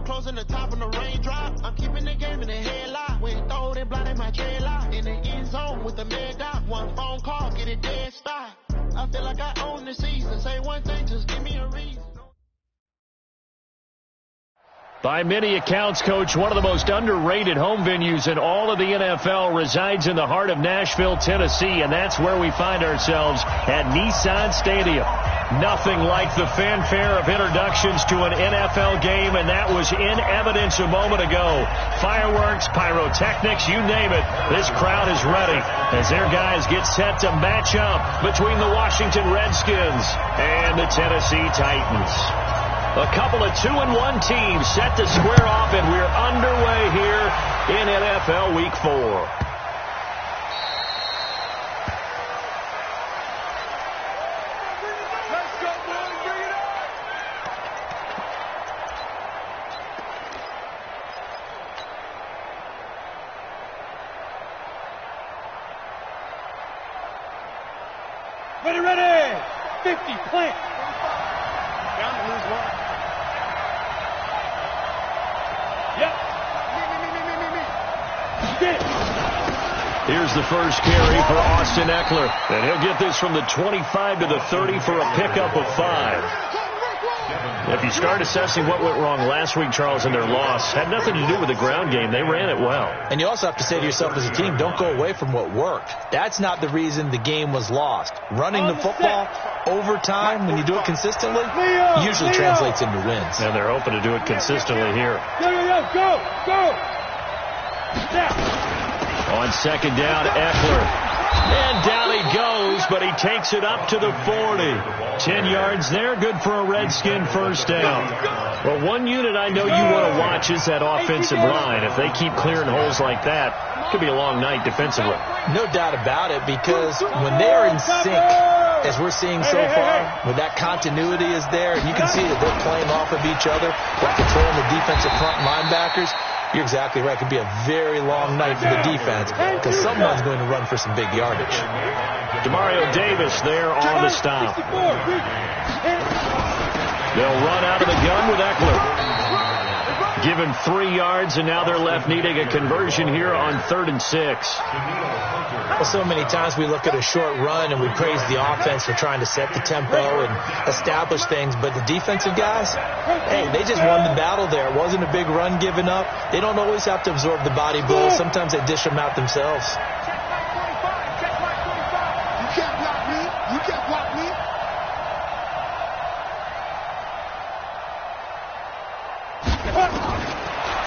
closing the top on the raindrop. I'm keeping the game in the headlock. When throwed and blinded my dreadlock. In the end zone with the mad dot. One phone call, get it dead stop. I feel like I own the season. Say one thing, just give me a reason. By many accounts, Coach, one of the most underrated home venues in all of the NFL resides in the heart of Nashville, Tennessee, and that's where we find ourselves at Nissan Stadium. Nothing like the fanfare of introductions to an NFL game, and that was in evidence a moment ago. Fireworks, pyrotechnics, you name it. This crowd is ready as their guys get set to match up between the Washington Redskins and the Tennessee Titans. A couple of 2-1 teams set to square off, and we're underway here in NFL Week 4. Ready, 50, plant. Down to lose one. Yep. Me. Here's the first carry for Austin Eckler, and he'll get this from the 25 to the 30 for a pickup of 5. If you start assessing what went wrong last week, Charles, in their loss, had nothing to do with the ground game. They ran it well. And you also have to say to yourself as a team, don't go away from what worked. That's not the reason the game was lost. Running the football over time, when you do it consistently, usually translates into wins. And they're open to do it consistently here. Go. On second down, Eckler. And down he goes, but he takes it up to the 40. 10 yards there, good for a Redskin first down. Well, one unit I know you want to watch is that offensive line. If they keep clearing holes like that, it could be a long night defensively. No doubt about it, because when they are in sync, as we're seeing so far, when that continuity is there, and you can see that they're playing off of each other, while controlling the defensive front linebackers, you're exactly right. It could be a very long night for the defense because someone's going to run for some big yardage. Demario Davis there on the stop. They'll run out of the gun with Eckler. Given 3 yards, and now they're left needing a conversion here on 3rd and 6. Well, so many times we look at a short run and we praise the offense for trying to set the tempo and establish things, but the defensive guys, hey, they just won the battle there. It wasn't a big run given up. They don't always have to absorb the body blows. Sometimes they dish them out themselves. You can't block me.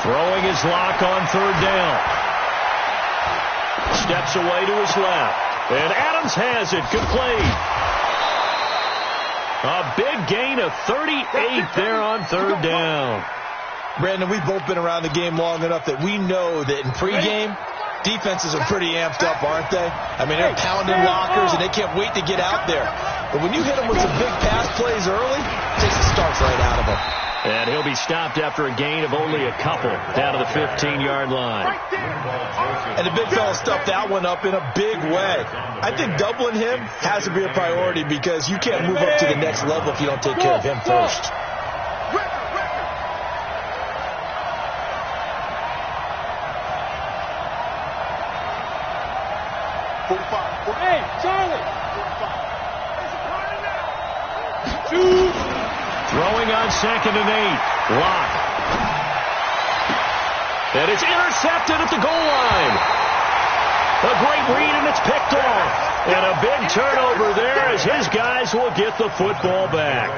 Throwing his lock on 3rd down. Steps away to his left. And Adams has it. Good play. A big gain of 38 there on 3rd down. Brandon, we've both been around the game long enough that we know that in pregame, defenses are pretty amped up, aren't they? I mean, they're pounding lockers, and they can't wait to get out there. But when you hit them with some big pass plays early, it takes the starts right out of them. And he'll be stopped after a gain of only a couple down to the 15-yard line. And the big fella stuffed that one up in a big way. I think doubling him has to be a priority because you can't move up to the next level if you don't take care of him first. Hey, Charlie! Throwing on 2nd and 8. Lock. And it's intercepted at the goal line. A great read, and it's picked off. And a big turnover there as his guys will get the football back.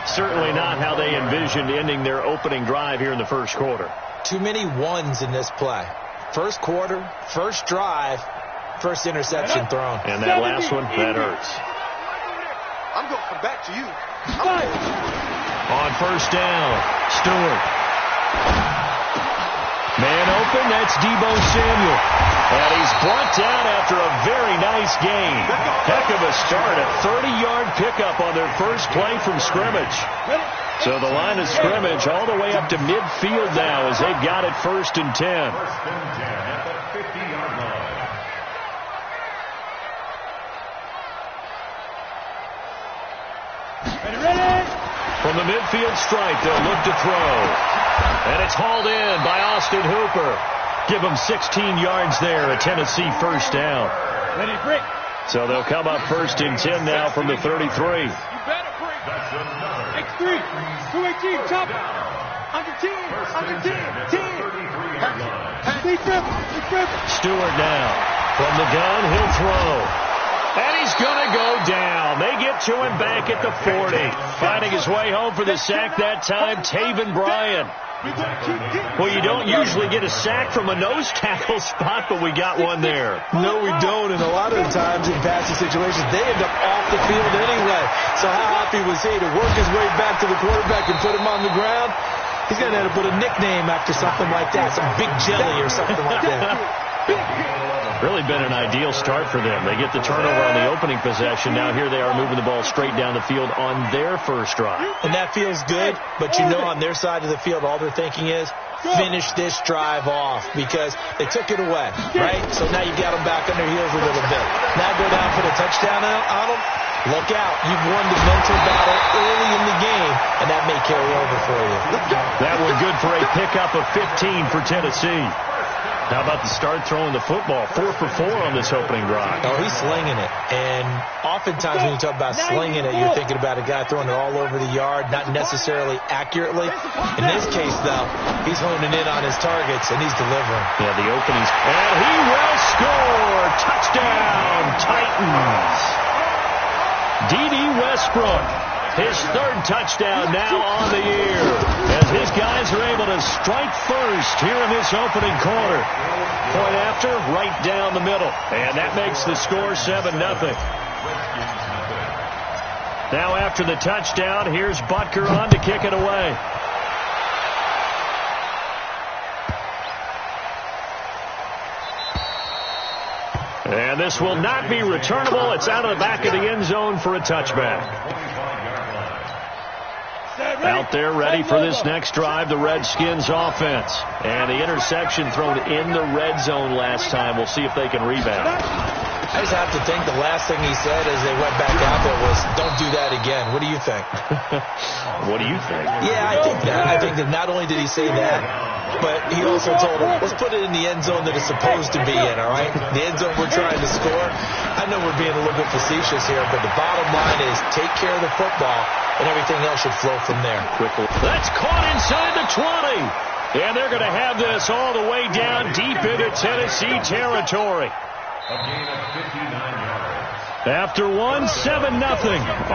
Certainly not how they envisioned ending their opening drive here in the first quarter. Too many ones in this play. First quarter, first drive, first interception thrown. And that last one, that hurts. I'm going to come back to you. On 1st down, Stewart. Man open, that's Deebo Samuel. And he's brought down after a very nice gain. Heck of a start, a 30-yard pickup on their first play from scrimmage. So the line of scrimmage all the way up to midfield now as they've got it 1st and 10. From the midfield stripe, they'll look to throw. And it's hauled in by Austin Hooper. Give them 16 yards there, a Tennessee first down. Ready, break. So they'll come up 1st and 10 now from the 33. You better break. X3, 218, chop. Under 10, under 10, 10. Big trip. Stewart now. From the gun, he'll throw. And he's going to go down. They get to him back at the 40. Finding his way home for the sack that time, Taven Bryan. Well, you don't usually get a sack from a nose tackle spot, but we got one there. No, we don't, and a lot of the times in passing situations, they end up off the field anyway. So how happy was he to work his way back to the quarterback and put him on the ground? He's going to have to put a nickname after something like that, some Big Jelly or something like that. Really been an ideal start for them. They get the turnover on the opening possession. Now here they are moving the ball straight down the field on their first drive. And that feels good, but you know on their side of the field, all they're thinking is, finish this drive off because they took it away, right? So now you got them back on their heels a little bit. Now go down for the touchdown on them. Look out. You've won the mental battle early in the game, and that may carry over for you. That one good for a pickup of 15 for Tennessee. How about the start throwing the football? 4 for 4 on this opening drive. Oh, he's slinging it. And oftentimes when you talk about slinging it, you're thinking about a guy throwing it all over the yard, not necessarily accurately. In this case, though, he's honing in on his targets, and he's delivering. Yeah, the openings. And he will score! Touchdown, Titans! D.D. Westbrook, his 3rd touchdown now on the year, as his guys are able to strike first here in this opening quarter. Point after, right down the middle, and that makes the score 7-0. Now after the touchdown, here's Butker on to kick it away. And this will not be returnable. It's out of the back of the end zone for a touchback. Out there ready for this next drive, the Redskins offense. And the interception thrown in the red zone last time. We'll see if they can rebound. I just have to think the last thing he said as they went back out there was, don't do that again. What do you think? What do you think? Yeah, I think that. I think that not only did he say that, but he also told him, let's put it in the end zone that it's supposed to be in, all right? The end zone we're trying to score. I know we're being a little bit facetious here, but the bottom line is take care of the football, and everything else should flow from there. Quickly. That's caught inside the 20. And they're going to have this all the way down deep into Tennessee territory. A gain of 59 yards. After 1, 7-0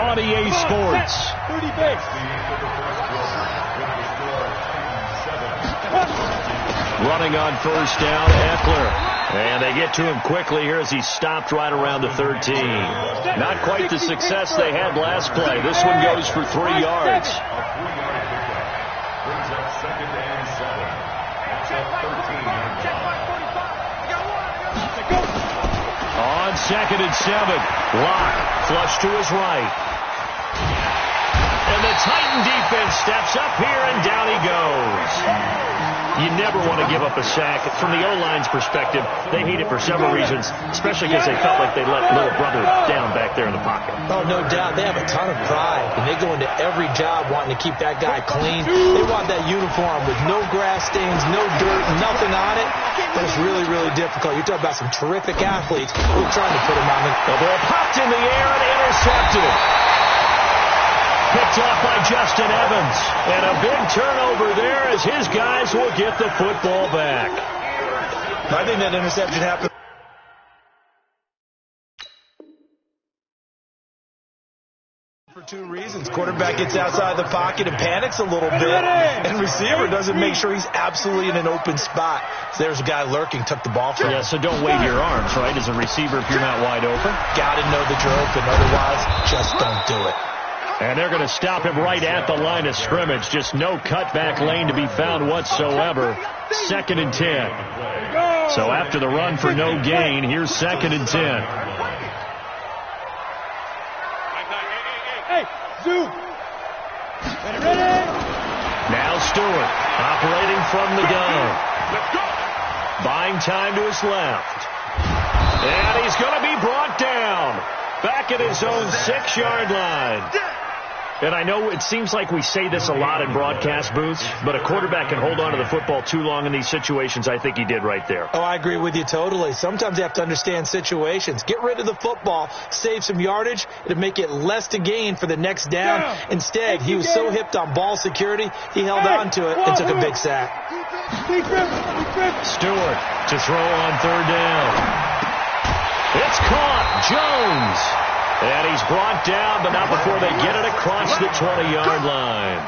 on EA Sports. 30 base. Running on first down, Eckler. And they get to him quickly here as he stopped right around the 13. Not quite the success they had last play. This one goes for 3 yards. Brings up 2nd and 7. That's a 13-yard line. On 2nd and 7, Locke flush to his right. And the Titan defense steps up here, and down he goes. You never want to give up a sack. From the O-line's perspective, they hate it for several reasons, especially because they felt like they let little brother down back there in the pocket. Oh, no doubt. They have a ton of pride, and they go into every job wanting to keep that guy clean. They want that uniform with no grass stains, no dirt, nothing on it. But it's really, really difficult. You're talking about some terrific athletes who are trying to put him on the... The ball popped in the air and intercepted. Picked off by Justin Evans. And a big turnover there as his guys will get the football back. I think that interception happened for 2 reasons. Quarterback gets outside the pocket and panics a little bit. And receiver doesn't make sure he's absolutely in an open spot. So there's a guy lurking, took the ball from him. Yeah, so don't wave your arms, right, as a receiver if you're not wide open. Got to know that you're open. Otherwise, just don't do it. And they're going to stop him right at the line of scrimmage. Just no cutback lane to be found whatsoever. 2nd and 10. So after the run for no gain, here's 2nd and 10. Hey, Zoo. Ready? Now Stewart operating from the gun. Buying time to his left. And he's going to be brought down. Back at his own 6-yard line. And I know it seems like we say this a lot in broadcast booths, but a quarterback can hold on to the football too long in these situations. I think he did right there. Oh, I agree with you totally. Sometimes you have to understand situations. Get rid of the football, save some yardage. It'll make it less to gain for the next down. Instead, he was so hipped on ball security, he held on to it and took a big sack. Stewart to throw on third down. It's caught. Jones. And he's brought down, but not before they get it across the 20-yard line.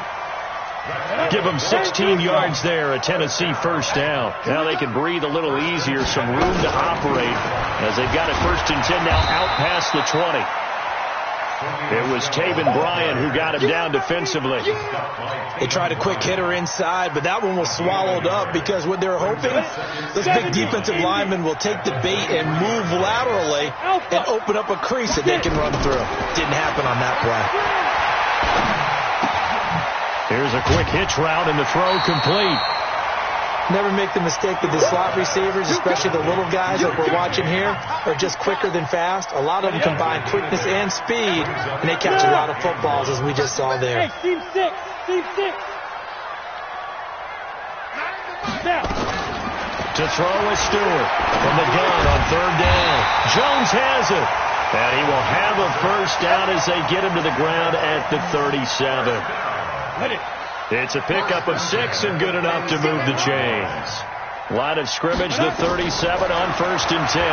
Give them 16 yards there, a Tennessee first down. Now they can breathe a little easier, some room to operate as they've got it first and 10 now out past the 20. It was Taven Bryan who got him down defensively. They tried a quick hitter inside, but that one was swallowed up because what they're hoping, this big defensive lineman will take the bait and move laterally and open up a crease that they can run through. Didn't happen on that play. Here's a quick hitch route and the throw complete. Never make the mistake that the slot receivers, especially the little guys that we're watching here, are just quicker than fast. A lot of them combine quickness and speed, and they catch a lot of footballs, as we just saw there. Team six. Now. To throw is Stewart from the gun on third down. Jones has it, and he will have a first down as they get him to the ground at the 37. It's a pickup of 6 and good enough to move the chains. Line of scrimmage, the 37 on first and 10.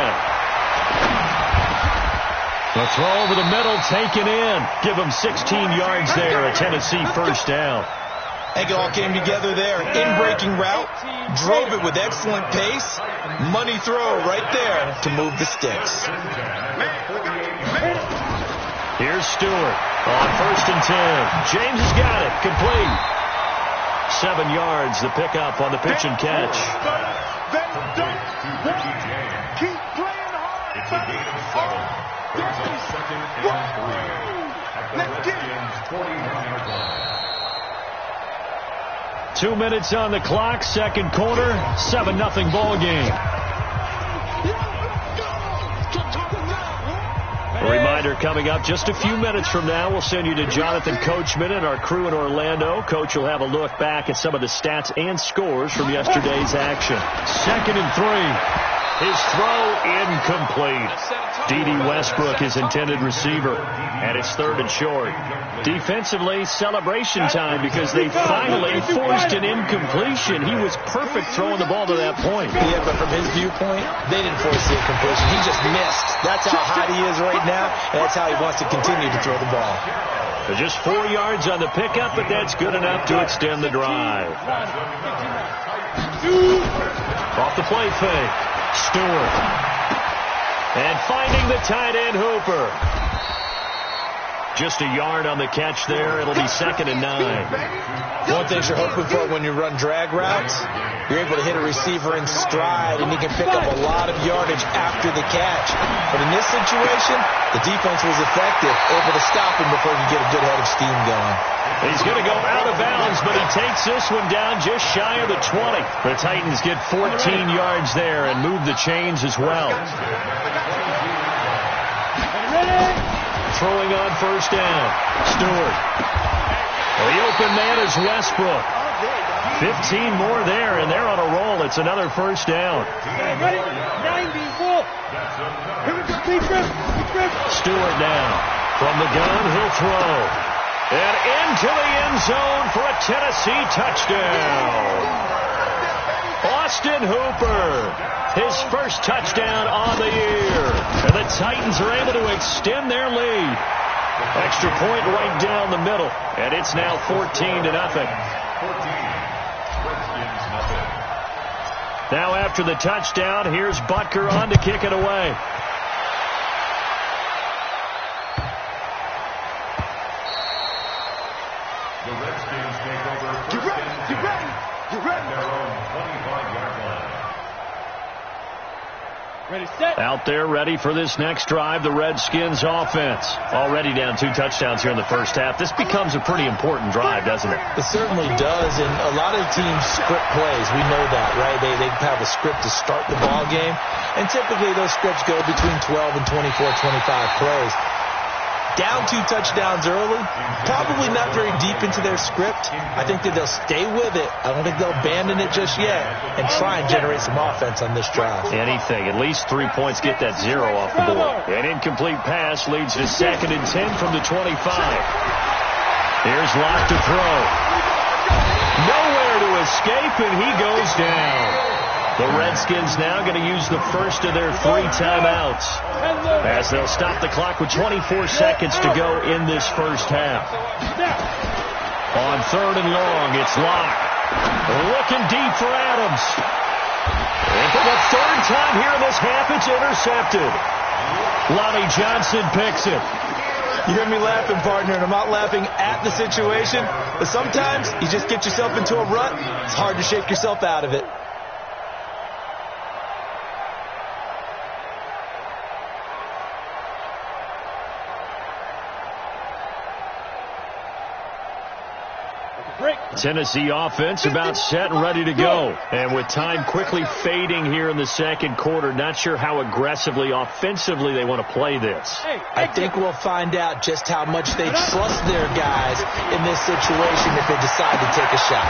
The throw over the middle taken in. Give them 16 yards there, a Tennessee first down. I think it all came together there. In-breaking route, drove it with excellent pace. Money throw right there to move the sticks. Here's Stewart on first and 10. James has got it, complete. 7 yards, the pickup on the pitch and catch. Keep playing hard. It's a gain of 7. Brings up second and 3. At the Redskins' 41-yard line. 2 minutes on the clock, second quarter, 7-0 ball game. A reminder coming up just a few minutes from now, we'll send you to Jonathan Coachman and our crew in Orlando. Coach will have a look back at some of the stats and scores from yesterday's action. 2nd and 3. His throw incomplete. D.D. Westbrook, his intended receiver, and it's 3rd and short. Defensively, celebration time because they finally forced an incompletion. He was perfect throwing the ball to that point. Yeah, but from his viewpoint, they didn't force the incompletion. He just missed. That's how hot he is right now, and that's how he wants to continue to throw the ball. So just 4 yards on the pickup, but that's good enough to extend the drive. Off the play fake. Stewart. And finding the tight end Hooper. Just a yard on the catch there. It'll be 2nd and 9. One thing you're hoping for when you run drag routes, you're able to hit a receiver in stride, and he can pick up a lot of yardage after the catch. But in this situation, the defense was effective, able to stop him before he could get a good head of steam going. He's going to go out of bounds, but he takes this one down just shy of the 20. The Titans get 14 yards there and move the chains as well. Throwing on first down. Stewart. Well, the open man is Westbrook. 15 more there, and they're on a roll. It's another first down. Stewart now. From the gun, he'll throw. And into the end zone for a Tennessee touchdown. Austin Hooper, his first touchdown on the year. And the Titans are able to extend their lead. Extra point right down the middle. And it's now 14-0. Now after the touchdown, here's Butker on to kick it away. The Redskins take over first and 10 at their own 25-yard line. Ready, set. Out there ready for this next drive, the Redskins offense. Already down 2 touchdowns here in the first half. This becomes a pretty important drive, doesn't it? It certainly does, and a lot of teams script plays. We know that, right? They have a script to start the ball game, and typically those scripts go between 12 and 24, 25 plays. Down 2 touchdowns early, probably not very deep into their script. I think that they'll stay with it. I don't think they'll abandon it just yet and try and generate some offense on this drive. Anything. At least 3 points get that 0 off the board. An incomplete pass leads to 2nd and 10 from the 25. Here's Locke to throw. Nowhere to escape, and he goes down. The Redskins now going to use the first of their 3 timeouts as they'll stop the clock with 24 seconds to go in this first half. On 3rd and long, it's Locke. Looking deep for Adams. And for the 3rd time here in this half, it's intercepted. Lonnie Johnson picks it. You hear me laughing, partner, and I'm not laughing at the situation, but sometimes you just get yourself into a rut. It's hard to shake yourself out of it. Tennessee offense about set and ready to go. And with time quickly fading here in the second quarter, not sure how aggressively, offensively they want to play this. I think we'll find out just how much they trust their guys in this situation if they decide to take a shot.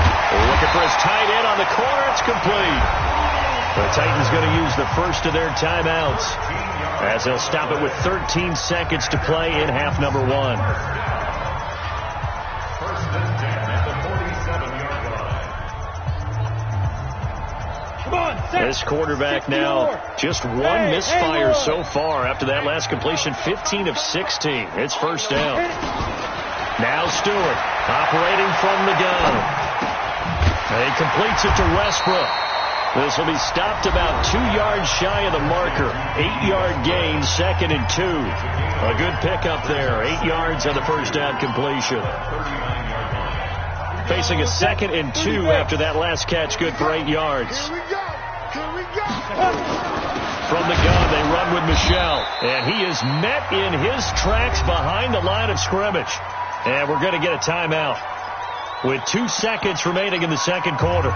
Looking for his tight end on the corner. It's complete. The Titans going to use the first of their timeouts as they'll stop it with 13 seconds to play in half number 1. This quarterback now just 1 misfire so far after that last completion, 15 of 16. It's first down. Now Stewart operating from the gun. And he completes it to Westbrook. This will be stopped about 2 yards shy of the marker. 8-yard gain, 2nd and 2. A good pickup there. 8 yards on the first down completion. Facing a 2nd and 2 after that last catch, good for 8 yards. From the gun, they run with Michel. And he is met in his tracks behind the line of scrimmage. And we're going to get a timeout with 2 seconds remaining in the second quarter.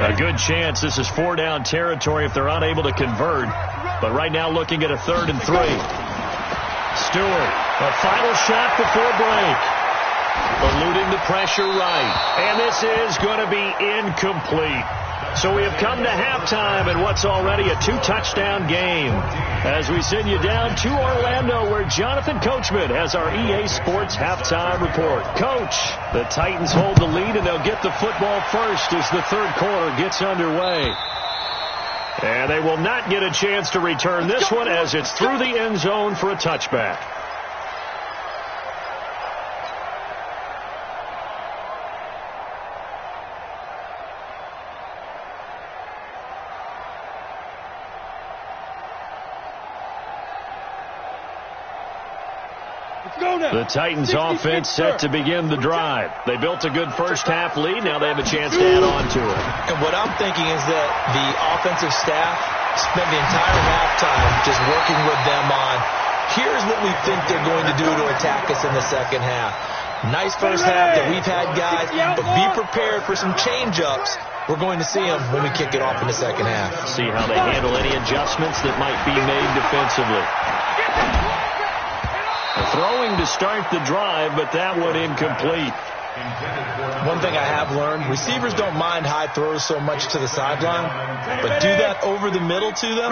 A good chance this is 4-down territory if they're unable to convert. But right now looking at a 3rd and 3. Stewart, a final shot before break. Eluding the pressure right. And this is going to be incomplete. So we have come to halftime in what's already a 2-touchdown game. As we send you down to Orlando, where Jonathan Coachman has our EA Sports halftime report. Coach, the Titans hold the lead, and they'll get the football first as the third quarter gets underway. And they will not get a chance to return this one as it's through the end zone for a touchback. The Titans offense set to begin the drive. They built a good first half lead. Now they have a chance to add on to it. And what I'm thinking is that the offensive staff spent the entire halftime just working with them on, here's what we think they're going to do to attack us in the second half. Nice first half that we've had, guys, but be prepared for some change-ups. We're going to see them when we kick it off in the second half. See how they handle any adjustments that might be made defensively. Throwing to start the drive, but that one incomplete. One thing I have learned, receivers don't mind high throws so much to the sideline, but do that over the middle to them,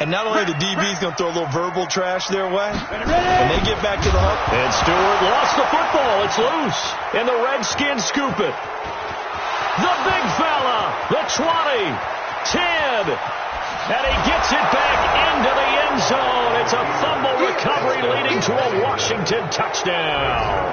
and not only the DB's going to throw a little verbal trash their way, when they get back to the hook. And Stewart lost the football. It's loose, and the Redskins scoop it. The big fella, the 20, 10, and he gets it back into the end zone. It's a fumble recovery leading to a Washington touchdown.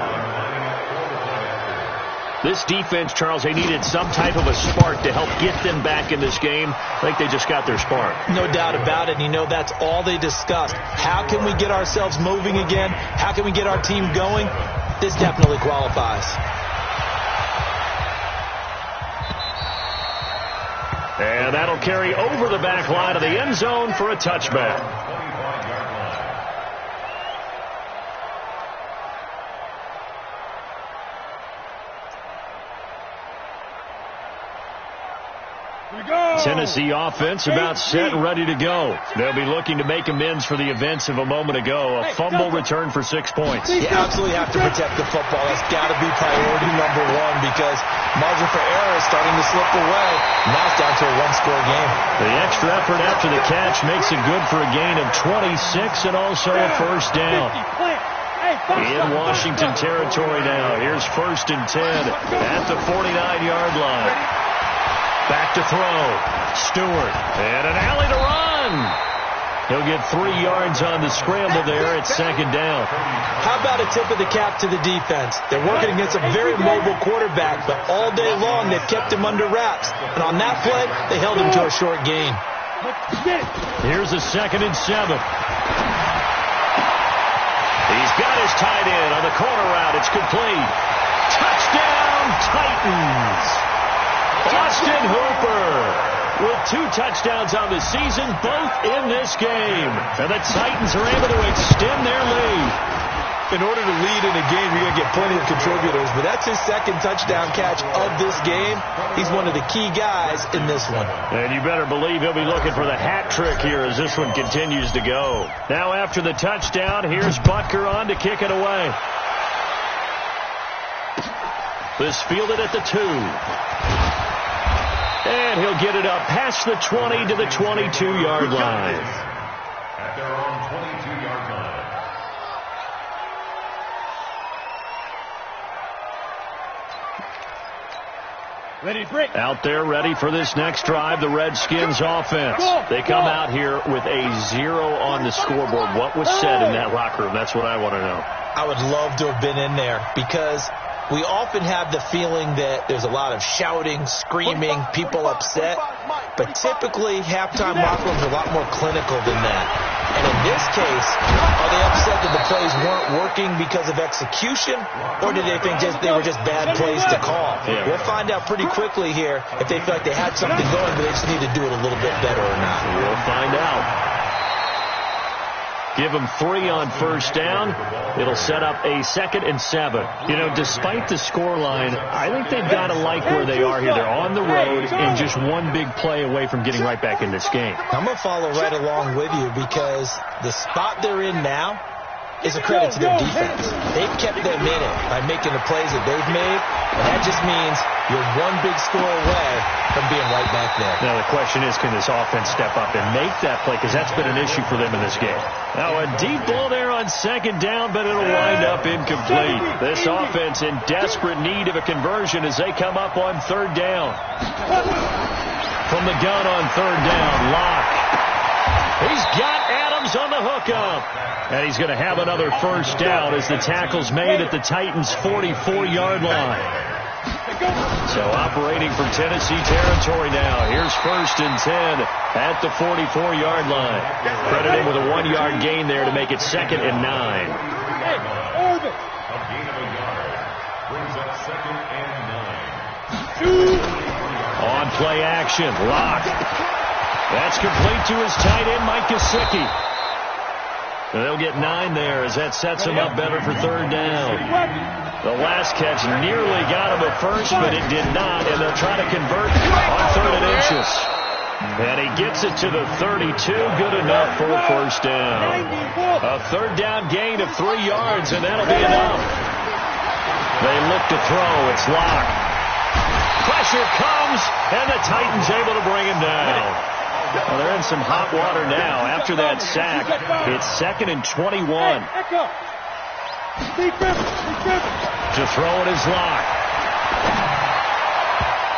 This defense, Charles, they needed some type of a spark to help get them back in this game. I think they just got their spark. No doubt about it. And you know, that's all they discussed. How can we get ourselves moving again? How can we get our team going? This definitely qualifies. And that'll carry over the back line of the end zone for a touchback. Tennessee offense about set and ready to go. They'll be looking to make amends for the events of a moment ago. A fumble return for 6 points. You absolutely have to protect the football. That's got to be priority number one because margin for error is starting to slip away. Now it's down to a one-score game. The extra effort after the catch makes it good for a gain of 26 and also a first down. In Washington territory now. Here's 1st and 10 at the 49-yard line. Back to throw. Stewart. And an alley to run. He'll get 3 yards on the scramble there at 2nd down. How about a tip of the cap to the defense? They're working against a very mobile quarterback, but all day long they've kept him under wraps. And on that play, they held him to a short gain. Here's a 2nd and 7. He's got his tight end on the corner route. It's complete. Touchdown, Titans. Austin Hooper with 2 touchdowns on the season, both in this game. And the Titans are able to extend their lead. In order to lead in a game, you're going to get plenty of contributors, but that's his 2nd touchdown catch of this game. He's one of the key guys in this one. And you better believe he'll be looking for the hat trick here as this one continues to go. Now after the touchdown, here's Butker on to kick it away. This fielded at the 2. And he'll get it up past the 20 to the 22-yard line. At their own 22-yard line. Ready, break. Out there ready for this next drive, the Redskins offense. They come out here with a 0 on the scoreboard. What was said in that locker room? That's what I want to know. I would love to have been in there because we often have the feeling that there's a lot of shouting, screaming, people upset. But typically, halftime locker rooms are a lot more clinical than that. And in this case, are they upset that the plays weren't working because of execution? Or do they think they were just bad plays to call? Yeah. We'll find out pretty quickly here if they feel like they had something going, but they just need to do it a little bit better or not. We'll find out. Give them 3 on 1st down. It'll set up a 2nd and 7. You know, despite the scoreline, I think they've got to like where they are here. They're on the road and just one big play away from getting right back in this game. I'm going to follow right along with you because the spot they're in now is a credit to their defense. They've kept them in it by making the plays that they've made, and that just means you're one big score away from being right back there. Now the question is, can this offense step up and make that play? Because that's been an issue for them in this game. Now a deep ball there on 2nd down, but it'll wind up incomplete. This offense in desperate need of a conversion as they come up on 3rd down. From the gun on 3rd down, Locke. He's got Adams on the hookup. And he's going to have another 1st down as the tackle's made at the Titans' 44-yard line. So operating from Tennessee territory now. Here's 1st and 10 at the 44-yard line. Credit him with a 1-yard gain there to make it 2nd and 9. A gain of a yard brings up 2nd and 9. On play action, Locke. That's complete to his tight end, Mike Gesicki. They'll get 9 there as that sets him up better for 3rd down. The last catch nearly got him at first, but it did not, and they'll try to convert on 3rd and inches. And he gets it to the 32, good enough for a 1st down. A 3rd down gain of 3 yards, and that'll be enough. They look to throw. It's Locke. Pressure comes, and the Titans able to bring him down. Well, they're in some hot water now. After that sack, it's 2nd and 21. To throw it is Locke.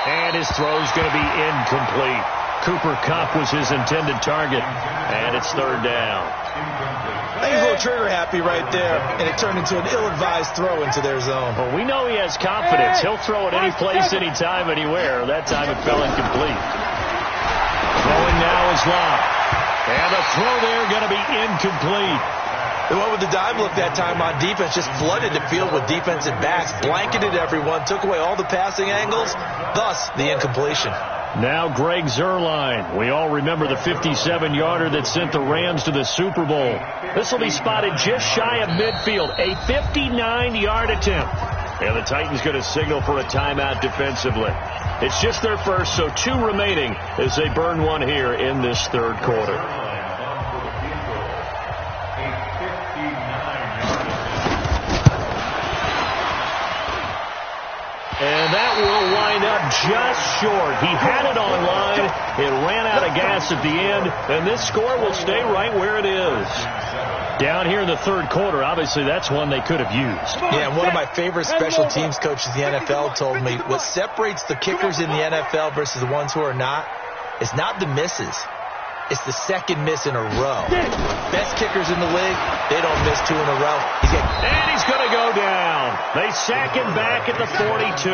And his throw's going to be incomplete. Cooper Kupp was his intended target. And it's 3rd down. I think he's a little trigger happy right there, and it turned into an ill-advised throw into their zone. Well, we know he has confidence. He'll throw it any place, anytime, anywhere. That time it fell incomplete. Throwing now is Locke. And the throw there going to be incomplete. The one with the dive look that time on defense just flooded the field with defensive backs, blanketed everyone, took away all the passing angles, thus the incompletion. Now Greg Zuerlein. We all remember the 57-yarder that sent the Rams to the Super Bowl. This will be spotted just shy of midfield, a 59-yard attempt. And the Titans going to signal for a timeout defensively. It's just their first, so 2 remaining as they burn one here in this third quarter. And that will wind up just short. He had it on line. It ran out of gas at the end, and this score will stay right where it is. Down here in the third quarter, obviously that's one they could have used. Yeah, and one of my favorite special teams coaches in the NFL told me what separates the kickers in the NFL versus the ones who are not is not the misses. It's the second miss in a row. Best kickers in the league, they don't miss 2 in a row. And he's going to go down. They sack him back at the 42.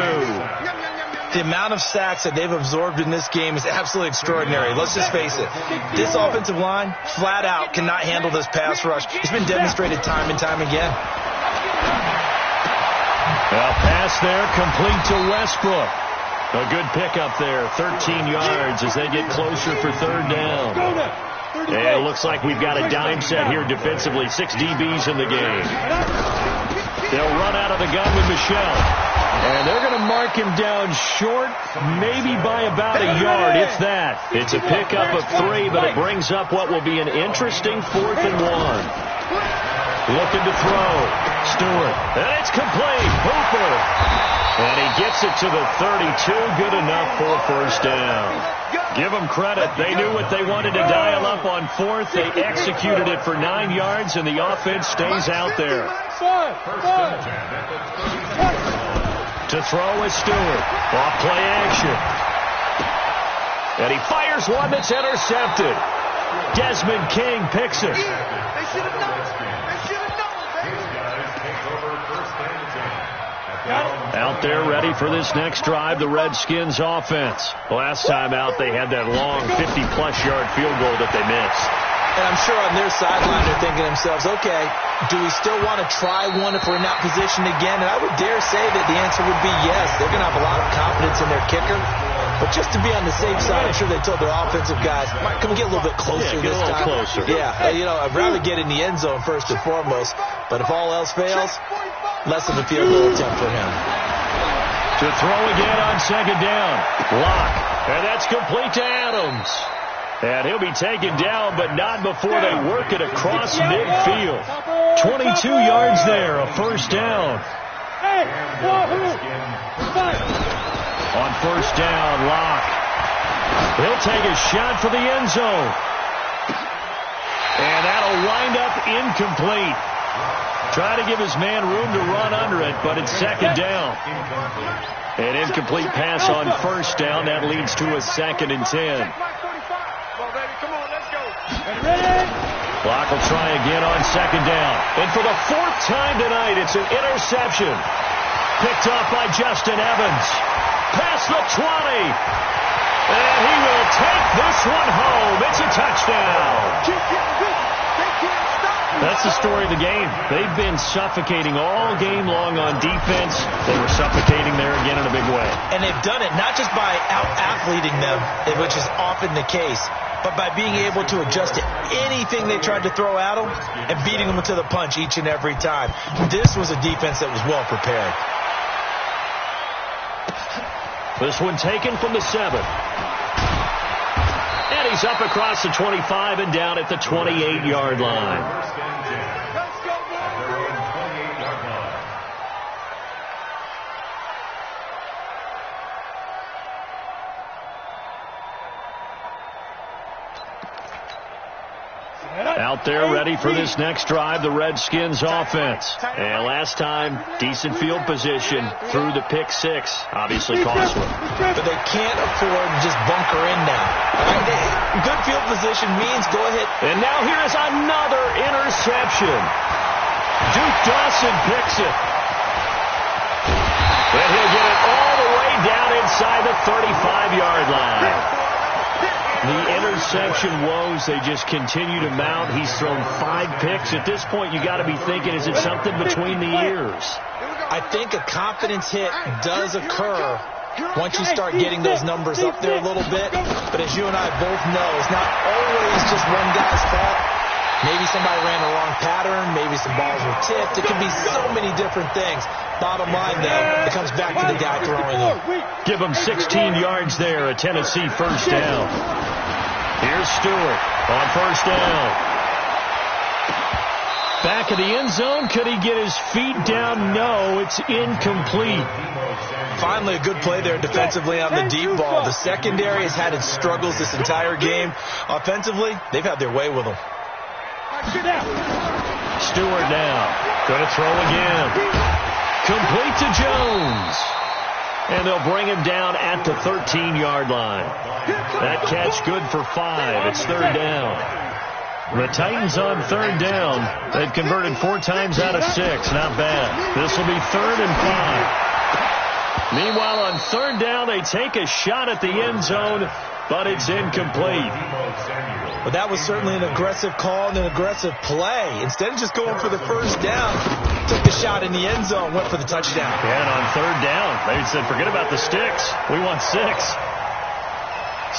The amount of sacks that they've absorbed in this game is absolutely extraordinary. Let's just face it. This offensive line, flat out, cannot handle this pass rush. It's been demonstrated time and time again. Well, pass there, complete to Westbrook. A good pickup there, 13 yards as they get closer for third down. And it looks like we've got a dime set here defensively. 6 DBs in the game. They'll run out of the gun with Michel. And they're going to mark him down short, maybe by about a yard, if that. It's a pickup of 3, but it brings up what will be an interesting 4th and 1. Looking to throw. Stewart. And it's complete. Hooper. And he gets it to the 32. Good enough for a first down. Give them credit. They knew what they wanted to dial up on 4th. They executed it for 9 yards, and the offense stays out there. To throw is Stewart. Off play action. And he fires one that's intercepted. Desmond King picks it. They should have known. They should have known. Out there ready for this next drive, the Redskins offense. Last time out, they had that long 50-plus yard field goal that they missed. And I'm sure on their sideline they're thinking to themselves, okay, do we still want to try one if we're in that position again? And I would dare say that the answer would be yes. They're going to have a lot of confidence in their kicker. But just to be on the safe side, I'm sure they told their offensive guys, Mike, can we get a little bit closer this time? Closer. Yeah, I'd rather get in the end zone first and foremost. But if all else fails, less of a field goal attempt for him. To throw again on second down. Lock. And that's complete to Adams. And he'll be taken down, but not before they work it across midfield. 22 yards there, a first down. On first down, Locke. He'll take a shot for the end zone. And that'll wind up incomplete. Try to give his man room to run under it, but it's second down. An incomplete pass on first down. That leads to a 2nd and 10. Locke will try again on second down. And for the 4th time tonight, it's an interception. Picked off by Justin Evans. Past the 20. And he will take this one home. It's a touchdown. That's the story of the game. They've been suffocating all game long on defense. They were suffocating there again in a big way. And they've done it not just by out-athleting them, which is often the case, but by being able to adjust to anything they tried to throw at them and beating them to the punch each and every time. This was a defense that was well prepared. This one taken from the 7. And he's up across the 25 and down at the 28-yard line. Out there ready for this next drive, the Redskins offense. And last time, decent field position through the pick 6. Obviously costly. But they can't afford to just bunker in now. Good field position means go ahead. And now here is another interception. Duke Dawson picks it. And he'll get it all the way down inside the 35-yard line. The interception woes, they just continue to mount. He's thrown 5 picks. At this point, you got to be thinking, is it something between the ears? I think a confidence hit does occur once you start getting those numbers up there a little bit. But as you and I both know, it's not always just one guy's fault. Maybe somebody ran a wrong pattern. Maybe some balls were tipped. It could be so many different things. Bottom line, though, it comes back to the guy throwing them. Give him 16 yards there, a Tennessee first down. Here's Stewart on first down. Back of the end zone. Could he get his feet down? No, it's incomplete. Finally, a good play there defensively on the deep ball. The secondary has had its struggles this entire game. Offensively, they've had their way with them. Stewart now. Going to throw again. Complete to Jones. And they'll bring him down at the 13-yard line. That catch good for 5. It's third down. The Titans on third down. They've converted 4 times out of 6. Not bad. This will be 3rd and 5. Meanwhile, on third down, they take a shot at the end zone, but it's incomplete. Well, that was certainly an aggressive call and an aggressive play. Instead of just going for the first down, took the shot in the end zone, went for the touchdown. Yeah, and on third down, they said, forget about the sticks. We want 6.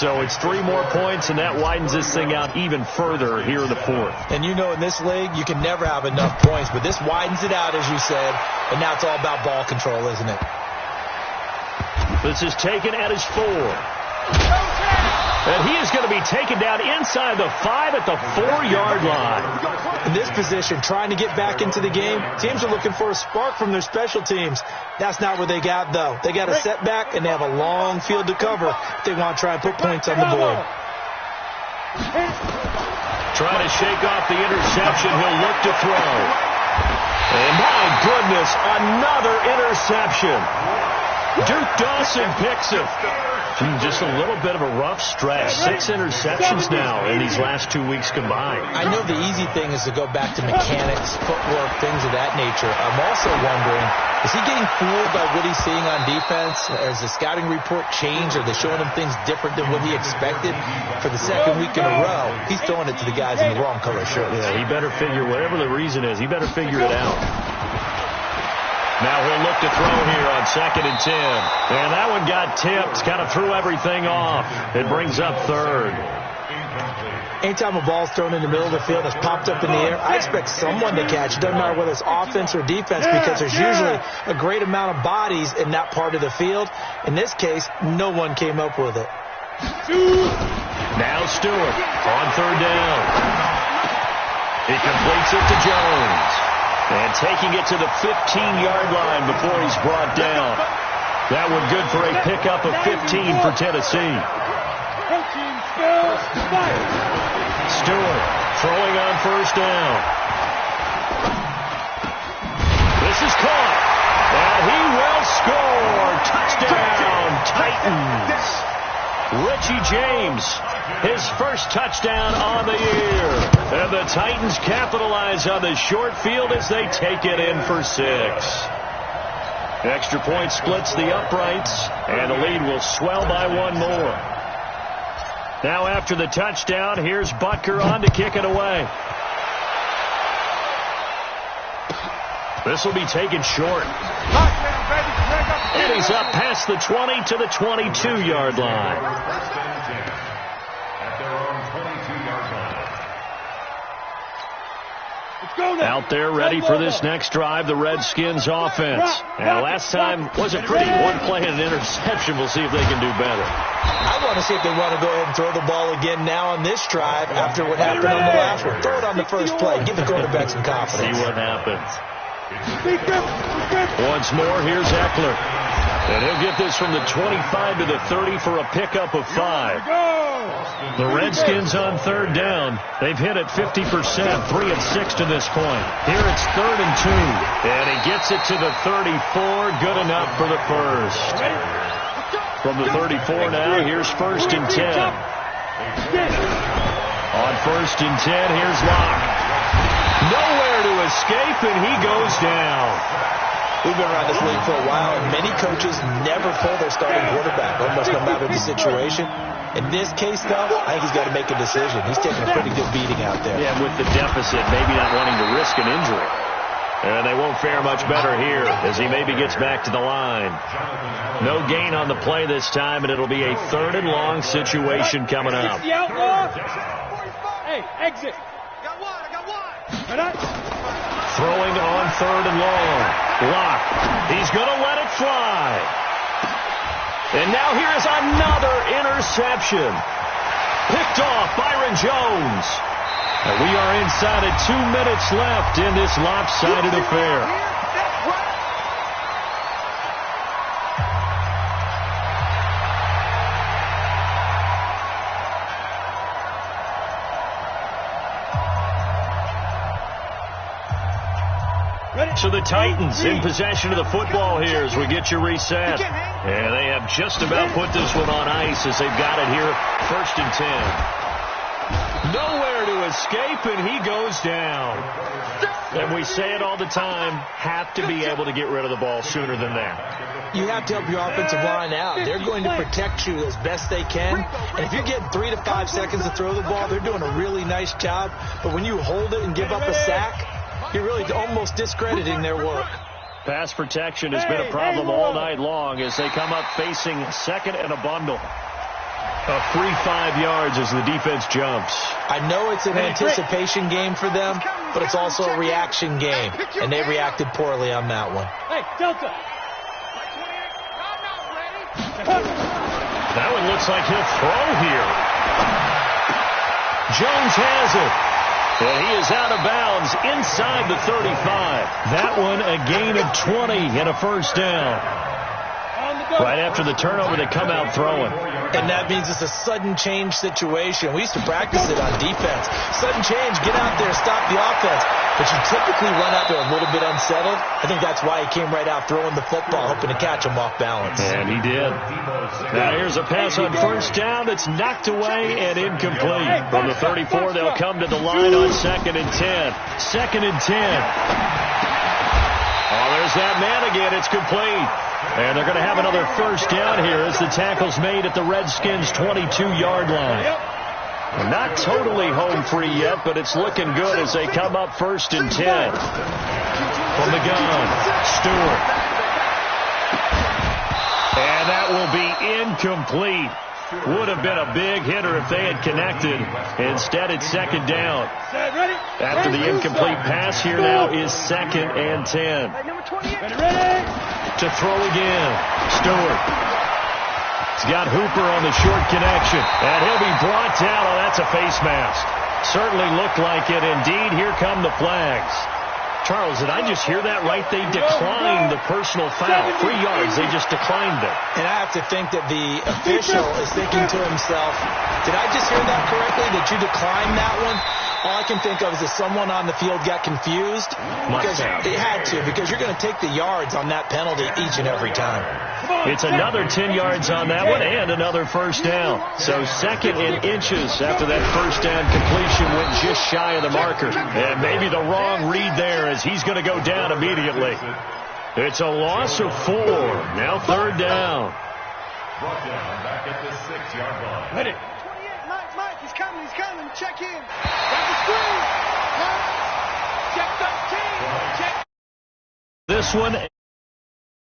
So it's 3 more points, and that widens this thing out even further here in the 4th. And you know, in this league, you can never have enough points, but this widens it out, as you said, and now it's all about ball control, isn't it? This is taken at his 4. And he is going to be taken down inside the 5 at the 4-yard line. In this position, trying to get back into the game, teams are looking for a spark from their special teams. That's not what they got, though. They got a setback, and they have a long field to cover if they want to try and put points on the board. Trying to shake off the interception. He'll look to throw. And my goodness, another interception. Duke Dawson picks it. Just a little bit of a rough stretch. 6 interceptions now in these last 2 weeks combined. I know the easy thing is to go back to mechanics, footwork, things of that nature. I'm also wondering, is he getting fooled by what he's seeing on defense? Has the scouting report changed? Are they showing him things different than what he expected? For the second week in a row, he's throwing it to the guys in the wrong color shirts. Yeah, he better figure, whatever the reason is, he better figure it out. Now he'll look to throw here on 2nd and 10. And that one got tipped. Kind of threw everything off. It brings up 3rd. Anytime a ball's thrown in the middle of the field that's popped up in the air, I expect someone to catch. It doesn't matter whether it's offense or defense, because there's usually a great amount of bodies in that part of the field. In this case, no one came up with it. Now Stewart on 3rd down. He completes it to Jones. And taking it to the 15-yard line before he's brought down. That one good for a pickup of 15 for Tennessee. Stewart throwing on first down. This is caught. And he will score. Touchdown, Titans. Richie James, his first touchdown on the year. And the Titans capitalize on the short field as they take it in for 6. Extra point splits the uprights, and the lead will swell by 1 more. Now after the touchdown, here's Butker on to kick it away. This will be taken short. And he's up past the 20 to the 22-yard line. Out there ready for this next drive, the Redskins offense. Now, last time wasn't pretty. 1 play and an interception. We'll see if they can do better. I want to see if they want to go ahead and throw the ball again now on this drive after what happened on the last one. Throw it on the first play. Give the quarterback some confidence. See what happens. Once more, here's Eckler. And he'll get this from the 25 to the 30 for a pickup of 5. The Redskins on third down. They've hit it 50%, 3 of 6 to this point. Here it's 3rd and 2. And he gets it to the 34. Good enough for the first. From the 34 now, here's 1st and 10. On 1st and 10, here's Locke. Nowhere to escape, and he goes down. We've been around this league for a while, and many coaches never pull their starting quarterback, almost no matter the situation. In this case, though, I think he's got to make a decision. He's taking a pretty good beating out there. Yeah, with the deficit, maybe not wanting to risk an injury. And they won't fare much better here as he maybe gets back to the line. No gain on the play this time, and it'll be a 3rd and long situation coming up. The outlaw. Hey, exit. Got one. Throwing on 3rd and long. Lock. He's going to let it fly. And now here is another interception. Picked off Byron Jones. And we are inside of 2 minutes left in this lopsided affair. So the Titans in possession of the football here as we get you reset. And they have just about put this one on ice as they've got it here. 1st and 10. Nowhere to escape, and he goes down. And we say it all the time, have to be able to get rid of the ball sooner than that. You have to help your offensive line out. They're going to protect you as best they can. And if you're getting 3 to 5 seconds to throw the ball, they're doing a really nice job. But when you hold it and give up a sack, you're really almost discrediting their work. Pass protection has been a problem all night long as they come up facing 2nd and a bundle. A free 5 yards as the defense jumps. I know it's an anticipation game for them, but it's also a reaction game, and they reacted poorly on that one. Hey, Delta. That one looks like he'll throw here. Jones has it. And he is out of bounds inside the 35. That one a gain of 20 and a 1st down. Right after the turnover, they come out throwing. And that means it's a sudden change situation. We used to practice it on defense. Sudden change, get out there, stop the offense. But you typically run out there a little bit unsettled. I think that's why he came right out throwing the football, hoping to catch him off balance. And he did. Now here's a pass on 1st down that's knocked away and incomplete. From the 34, they'll come to the line on 2nd and 10. 2nd and 10. Oh, there's that man again. It's complete. And they're going to have another 1st down here as the tackle's made at the Redskins' 22-yard line. Not totally home free yet, but it's looking good as they come up 1st and 10. From the gun, Stewart. And that will be incomplete. Would have been a big hitter if they had connected. Instead, it's 2nd down. After the incomplete pass, here now is 2nd and 10. To throw again. Stewart. He's got Hooper on the short connection. And he'll be brought down. Oh, that's a face mask. Certainly looked like it. Indeed, here come the flags. Charles, did I just hear that right? They declined the personal foul. 3 yards, they just declined it. And I have to think that the official is thinking to himself, did I just hear that correctly, that you declined that one? All I can think of is that someone on the field got confused. Because they had to, because you're going to take the yards on that penalty each and every time. It's another 10 yards on that one and another 1st down. So 2nd and inches after that 1st down completion went just shy of the marker. And maybe the wrong read there as he's going to go down immediately. It's a loss of 4. Now 3rd down. Brought down back at the 6-yard line. Ready. 28, Mike, he's coming, check in. Got the screen. Check 13. Check. This one